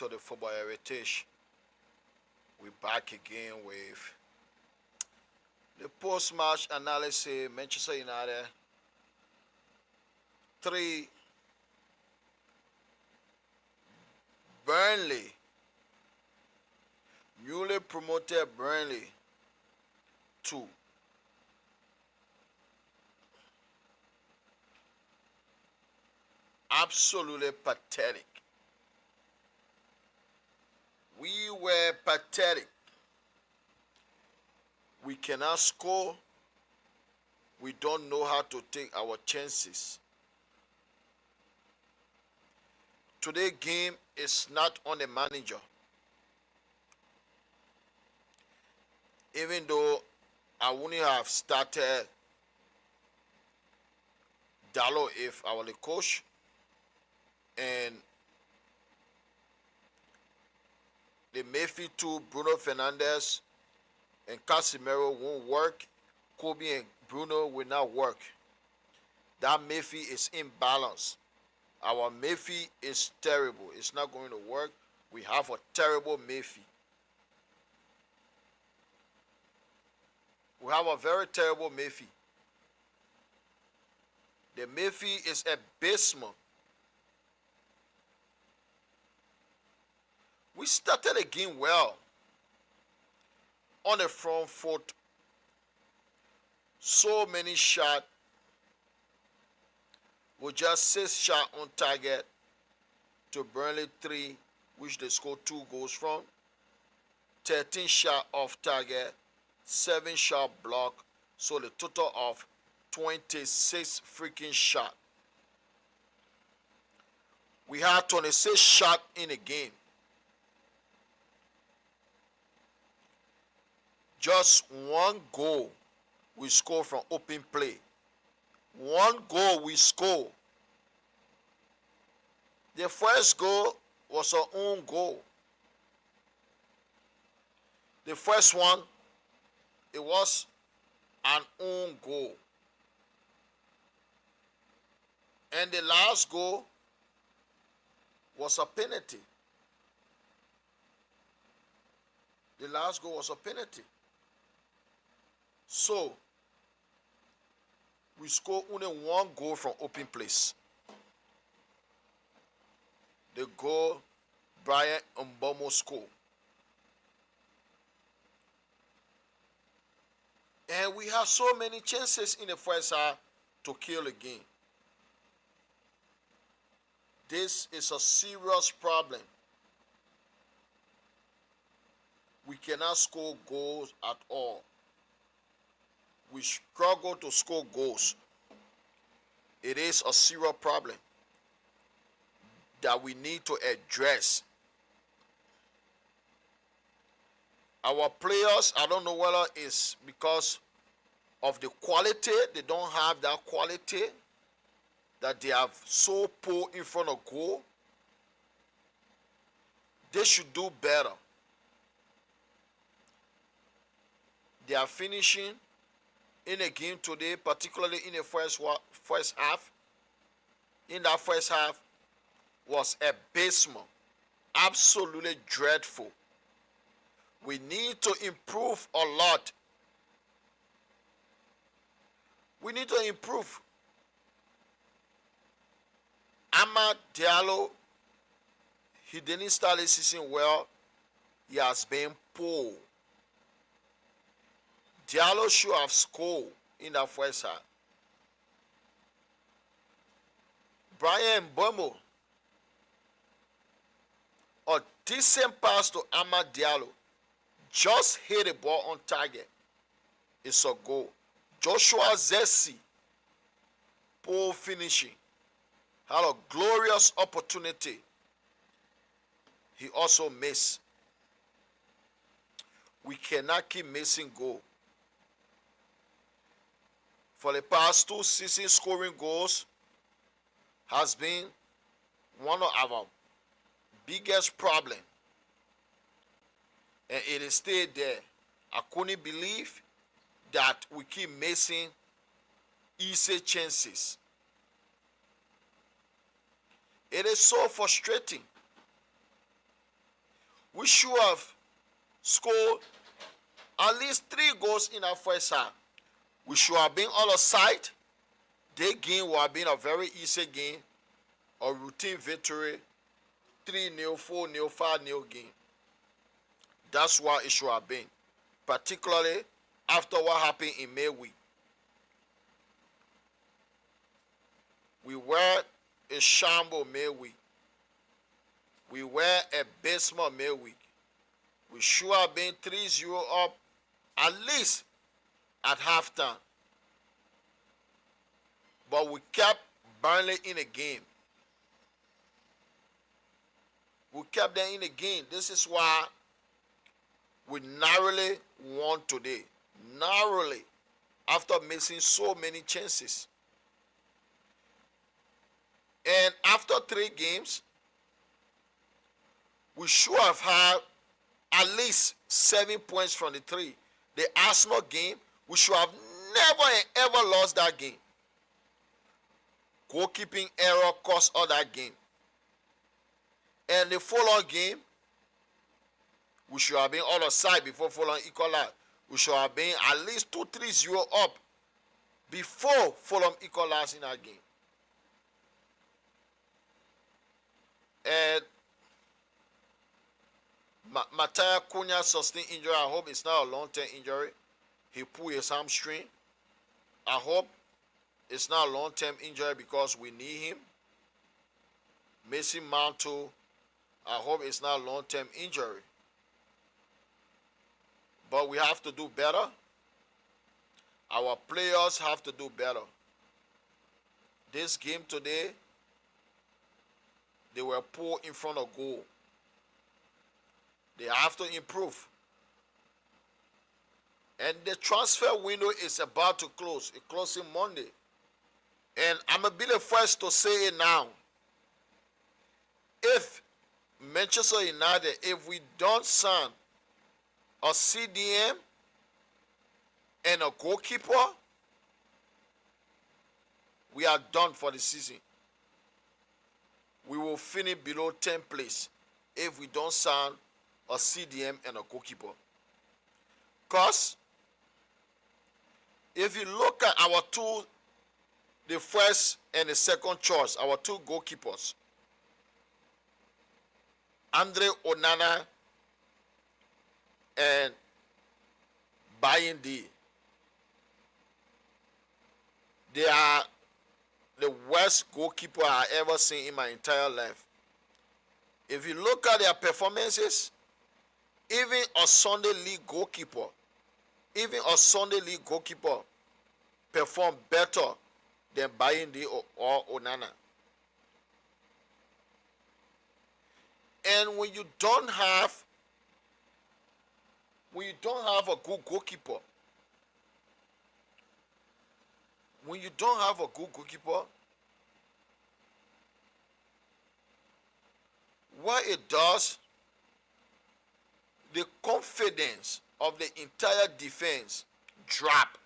to the Football Heritage. We're back again with the post-match analysis. Manchester United 3, Burnley, newly promoted Burnley 2. Absolutely pathetic. We were pathetic. We cannot score. We don't know how to take our chances. Today's game is not on the manager. Even though I wouldn't have started Dallo if I were the coach, and the Midfield 2, Bruno Fernandes and Casemiro won't work. Kobe and Bruno will not work. That Midfield is imbalanced. Our Midfield is terrible. It's not going to work. We have a terrible Midfield. We have a very terrible Midfield. The Midfield is abysmal. We started the game well on the front foot. So many shots. With just 6 shots on target to Burnley 3, which they scored 2 goals from. 13 shots off target, 7 shot block, so the total of 26 freaking shots. We had 26 shots in the game. Just 1 goal we scored from open play. 1 goal we scored. The first goal was our own goal. The first one, it was an own goal. And the last goal was a penalty. The last goal was a penalty. So, we scored only 1 goal from open place. The goal Brian Mbomo scored. And we had so many chances in the first half to kill the game. This is a serious problem. We cannot score goals at all. We struggle to score goals. It is a serious problem that we need to address. Our players, I don't know whether it's because of the quality, they don't have that quality, that they have so poor in front of goal. They should do better. They are finishing in the game today, particularly in the first half. In that first half was abysmal, absolutely dreadful. We need to improve a lot. We need to improve. Amad Diallo, he didn't start the season well. He has been poor. Diallo should have scored in that first half. Brian Mbomo, a decent pass to Amad Diallo, just hit the ball on target. It's a goal. Joshua Zessi, poor finishing, had a glorious opportunity. He also missed. We cannot keep missing goal. For the past 2 seasons, scoring goals has been one of our biggest problems. And it is still there. I couldn't believe that we keep missing easy chances. It is so frustrating. We should have scored at least 3 goals in our first half. We should have been all aside. The game would have been a very easy game, a routine victory, 3-0, 4-0, 5-0 game. That's what it should have been, particularly after what happened in May week. We were a shamble May week. We were a abysmal May week. We should have been 3-0 up at least at halftime. But we kept Burnley in the game. We kept them in the game. This is why we narrowly won today. Narrowly. After missing so many chances. And after 3 games, we should have had at least 7 points from the 3. The Arsenal game, we should have never and ever lost that game. Goalkeeping error cost us that game. And the Fulham game, we should have been all aside before Fulham equalized. We should have been at least 2-3-0 up before Fulham equalized in that game. And Mattia Cunha sustained injury. I hope it's not a long-term injury. He pulled his hamstring. I hope it's not a long-term injury because we need him. Mason Mount too. I hope it's not a long-term injury. But we have to do better. Our players have to do better. This game today, they were poor in front of goal. They have to improve. And the transfer window is about to close. It closes Monday. And I'm going to be the first to say it now. If Manchester United, if we don't sign a CDM and a goalkeeper, we are done for the season. We will finish below 10th place if we don't sign a CDM and a goalkeeper. Because if you look at our two, the first and the second choice, our 2 goalkeepers, Andre Onana and Bayindi, they are the worst goalkeeper I ever seen in my entire life. If you look at their performances, even a Sunday league goalkeeper performed better than Bayindi or Onana. And when you don't have a good goalkeeper, what it does, the confidence of the entire defense drop.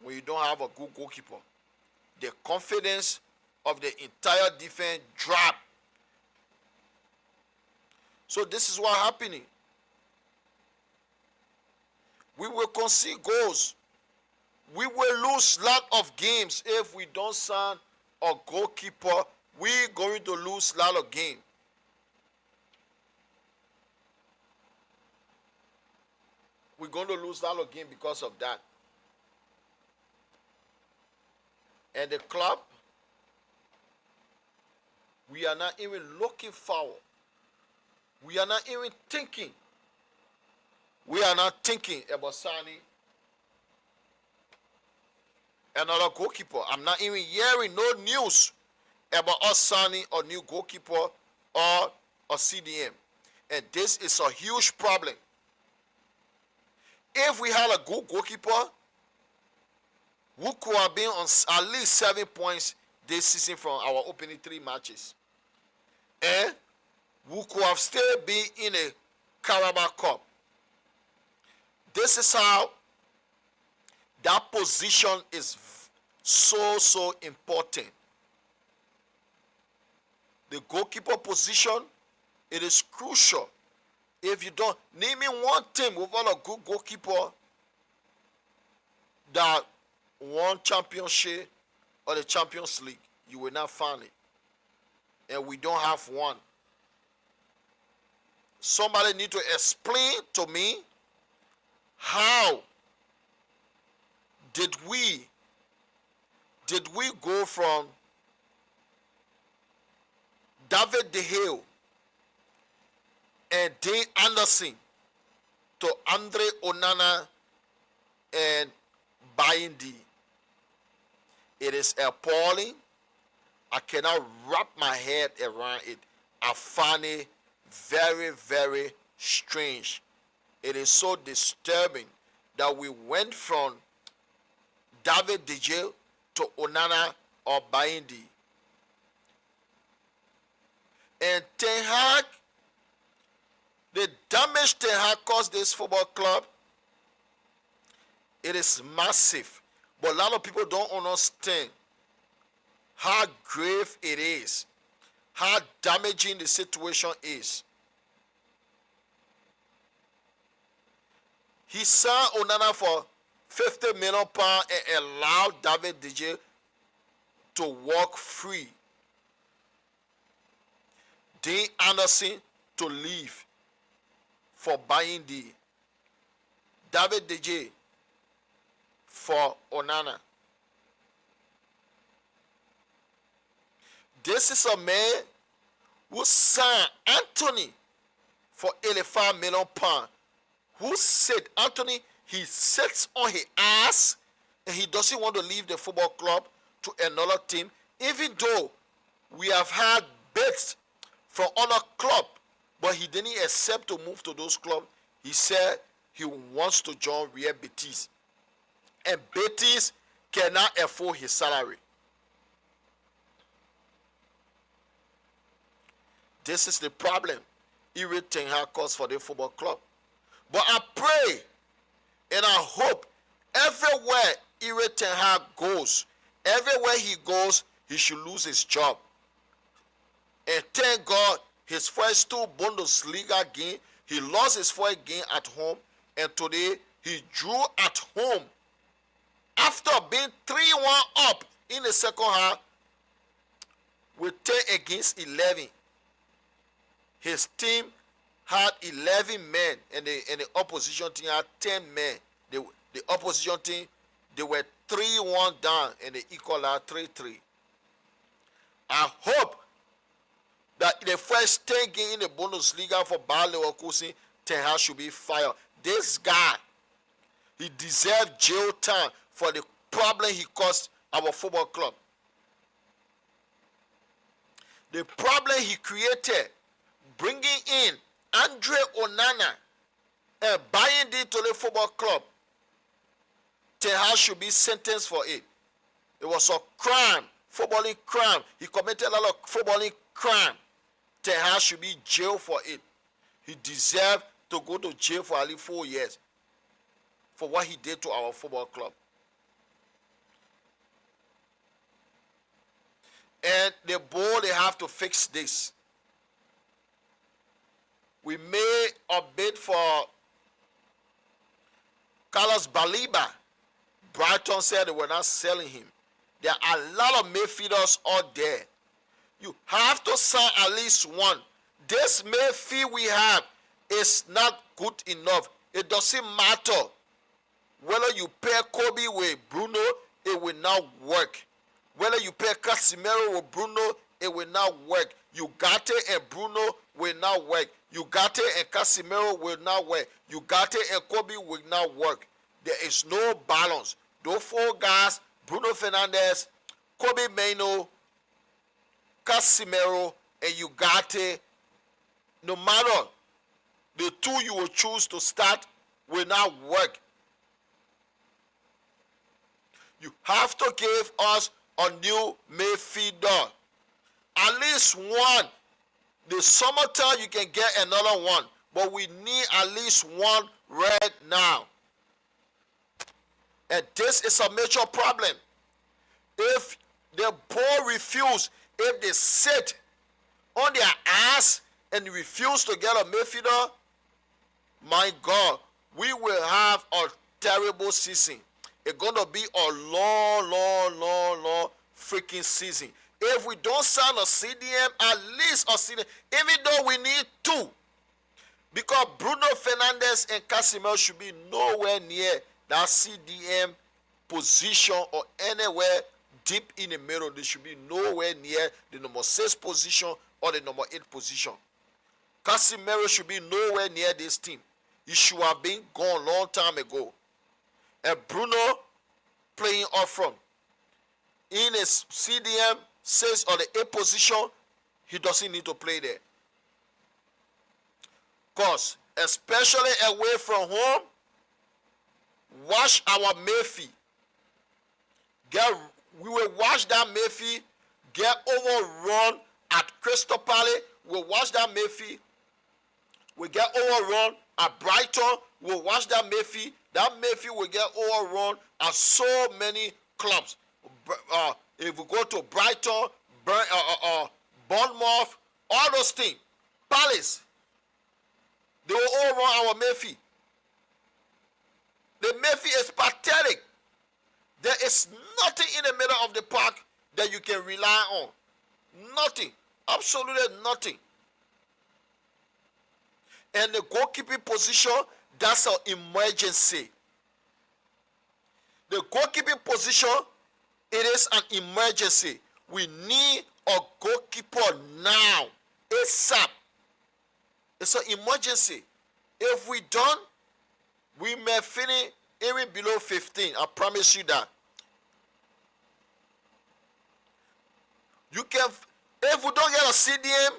When you don't have a good goalkeeper, the confidence of the entire defense drop. So this is what's happening. We will concede goals. We will lose a lot of games if we don't sign a goalkeeper. We're going to lose a lot of games. We're going to lose a lot of games because of that. And the club, we are not even looking forward. We are not even thinking. We are not thinking about signing another goalkeeper. I'm not even hearing no news about us signing a new goalkeeper or a CDM. And this is a huge problem. If we had a good goalkeeper, we could have been on at least 7 points this season from our opening 3 matches. And we could have still been in a Carabao Cup. This is how that position is so important. The goalkeeper position It is crucial. If you don't name me one team with all a good goalkeeper that won championship or the Champions League, you will not find it. And we don't have one. Somebody need to explain to me how did we go from David De Gea and Dean Anderson to Andre Onana and Bayindi. It is appalling. I cannot wrap my head around it. I find it very, very strange. It is so disturbing that we went from David De Gea to Onana or Bayindi. And Ten Hag, the damage Ten Hag caused this football club, it is massive. But a lot of people don't understand how grave it is, how damaging the situation is. He signed Onana for £50 million and allowed David De Gea to walk free. Dean Anderson to leave for Bayindi. David De Gea for Onana. This is a man who signed Anthony for £85 million. Who said Anthony, he sits on his ass and he doesn't want to leave the football club to another team, even though we have had bids from other club, but he didn't accept to move to those clubs. He said he wants to join Real Betis, and Betis cannot afford his salary. This is the problem Erik ten Hag caused for the football club. But I pray and I hope everywhere Erik ten Hag goes, everywhere he goes, he should lose his job. And thank God, his first two Bundesliga game, he lost his first game at home, and today he drew at home. After being 3-1 up in the second half with 10 against 11. His team had 11 men, and the opposition team had 10 men. The opposition team, they were 3-1 down, and they equalized 3-3. I hope that the first 10 game in the Bundesliga for Bayer Leverkusen, Ten Hag should be fired. This guy, he deserved jail time for the problem he caused our football club. The problem he created, bringing in Andre Onana and buying it to the football club, Ten Hag should be sentenced for it. It was a crime, footballing crime. He committed a lot of footballing crime. Ten Hag should be jailed for it. He deserved to go to jail for at least 4 years for what he did to our football club. And the board, they have to fix this. We made a bid for Carlos Baliba. Brighton said they were not selling him. There are a lot of midfielders out there. You have to sign at least one. This midfield we have is not good enough. It doesn't matter whether you pair Kobe with Bruno, it will not work. Whether you pair Casemiro with Bruno, it will not work. Ugarte and Bruno will not work. Ugarte and Casemiro will not work. Ugarte and Kobe will not work. There is no balance. Those four guys, Bruno Fernandes, Kobe Mainoo, Casemiro, and Ugarte, no matter the two you will choose to start, will not work. You have to give us a new midfielder. At least one. The summertime you can get another one, but we need at least one right now. And this is a major problem. If the board refuse, if they sit on their ass and you refuse to get a midfielder, my God, we will have a terrible season. It's going to be a long freaking season. If we don't sign a CDM, at least a CDM, even though we need two, because Bruno Fernandes and Casemiro should be nowhere near that CDM position or anywhere deep in the middle. They should be nowhere near the number 6 position or the number 8 position. Casemiro should be nowhere near this team. He should have been gone long time ago. And Bruno playing up front. In his CDM 6 or the 8 position, he doesn't need to play there. Because, especially away from home, watch our Mayfield. We will watch that Mayfield get overrun at Crystal Palace. We'll watch that Mayfield. We get overrun at Brighton. We'll watch that Mayfield. That Mayfield will get overrun at so many clubs. If we go to Brighton, Bournemouth, all those things, Palace, they will overrun our Mayfield. The Mayfield is pathetic. There is nothing in the middle of the park that you can rely on. Nothing. Absolutely nothing. And the goalkeeping position, that's an emergency. The goalkeeping position, it is an emergency. We need a goalkeeper now. ASAP. It's an emergency. If we don't, we may finish even below 15. I promise you that. You can, if we don't get a CDM,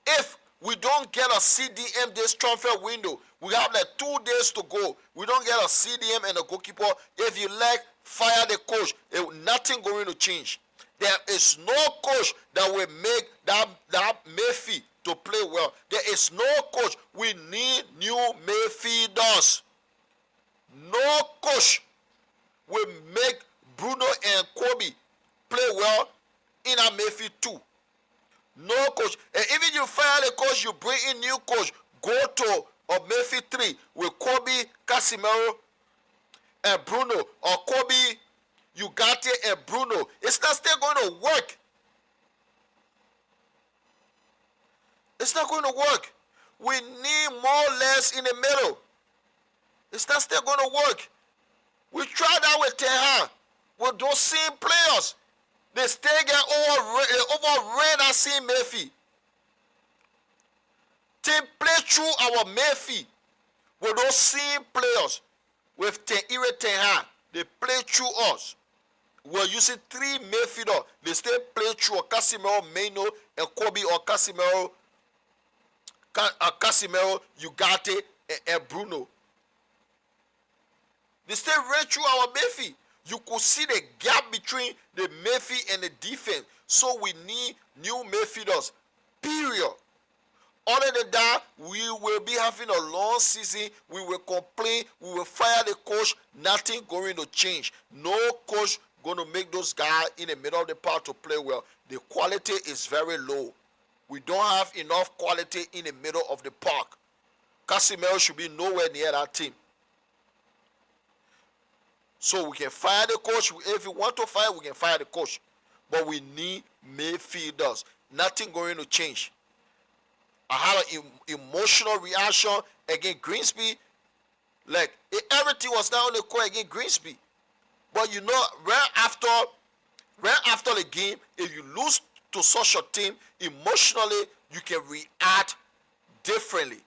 if we don't get a CDM this transfer window, we have like 2 days to go. We don't get a CDM and a goalkeeper. If you like, fire the coach. Nothing going to change. There is no coach that will make that Mayfield to play well. There is no coach. We need new Mayfielders. No coach will make Bruno and Kobe play well in a Mayfield 2. No coach. And even you fire the coach, you bring in new coach. Go to a Mayfield 3 with Kobe, Casemiro, and Bruno. Or Kobe, Ugarte, and Bruno. It's not still going to work. It's not going to work. We need more or less in the middle. It's not still going to work. We tried that with Ten Hag, with those same players. They still get overran that same Mayfield. Team play through our Mayfield with those same players. With Ten Hag, they play through us. We're using 3 Mayfielders. They still play through Casemiro, Maino, and Kobe, or Casemiro, Ugarte, and Bruno. They still ran through our Mayfield. You could see the gap between the Mayfield and the defense. So we need new Mayfielders. Period. Other than that, we will be having a long season. We will complain. We will fire the coach. Nothing going to change. No coach going to make those guys in the middle of the park to play well. The quality is very low. We don't have enough quality in the middle of the park. Casemiro should be nowhere near that team. So we can fire the coach. If we want to fire, we can fire the coach. But we need midfielders. Nothing going to change. I had an emotional reaction against Grimsby. Like, everything was down on the court against Grimsby. But you know, right after the game, if you lose to such a team, emotionally, you can react differently.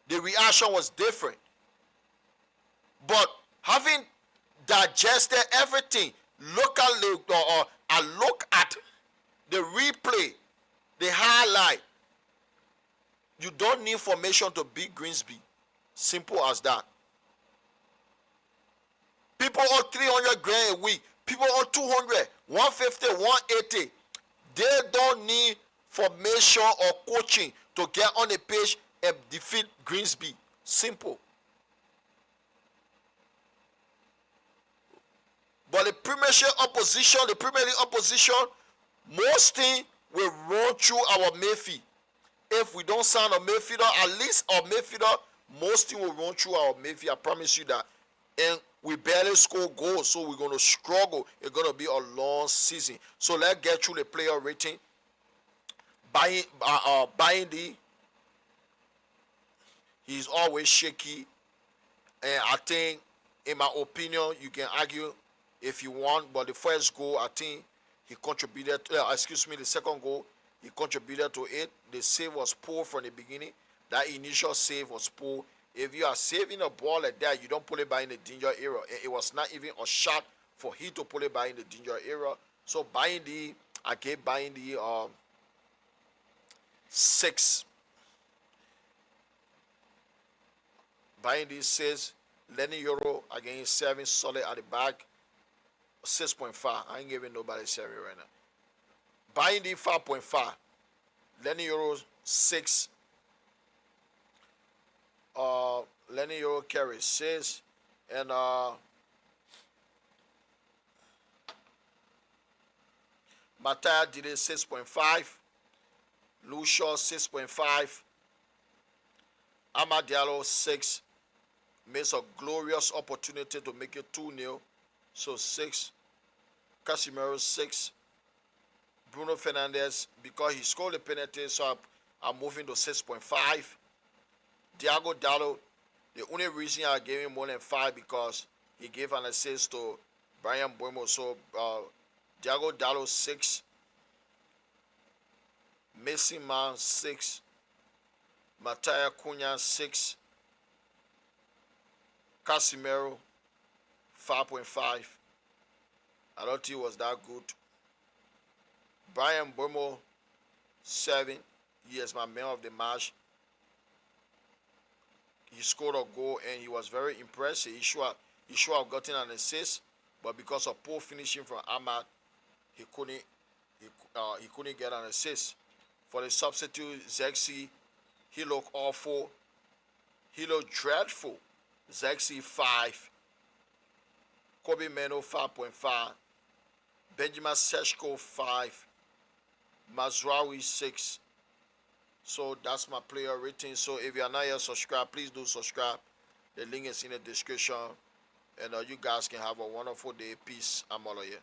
The reaction was different. But having digested everything, I look at the replay, the highlight. You don't need formation to beat Grimsby. Simple as that. People on 300 grand a week. People on 200, 150, 180. They don't need formation or coaching to get on the pitch and defeat Grimsby. Simple. But the Premier League opposition, most things will run through our Mayfield. If we don't sign a midfielder, at least a midfielder, most team will run through our midfield. I promise you that. And we barely score goals, so we're going to struggle. It's going to be a long season. So let's get through the player rating. Buying he's always shaky. And I think, in my opinion, you can argue if you want, but the first goal, I think he contributed, the second goal, he contributed to it. The save was poor from the beginning. That initial save was poor. If you are saving a ball like that, you don't pull it by in the danger area. It was not even a shot for him to pull it by in the danger area. So I gave the 6. The 6. Lenny Euro against 7, solid at the back. 6.5. I ain't giving nobody 7 right now. The 5.5. Lenny Euro 6. Lenny Euro carries 6. And Mataya did it 6.5. Lucia 6.5. Amad Diallo 6. Missed a glorious opportunity to make it 2-0. So 6. Casemiro 6. Bruno Fernandes, because he scored the penalty, so I'm moving to 6.5. Diego Dallo, the only reason I gave him more than 5 because he gave an assist to Brian Buemo. So Diego Dallo 6. Messi Man 6. Mataya Cunha 6. Casemiro 5.5. I don't think it was that good. Brian Buemo 7. He is my man of the match. He scored a goal and he was very impressive. He should have gotten an assist, but because of poor finishing from Ahmad, he couldn't get an assist. For the substitute, Zexi, he looked awful. He looked dreadful. Zexi 5. Kobe Meno 5.5. Benjamin Seshko 5. Mazraoui 6. So that's my player rating. So if you are not yet subscribed, please do subscribe. The link is in the description. And you guys can have a wonderful day. Peace. I'm all here.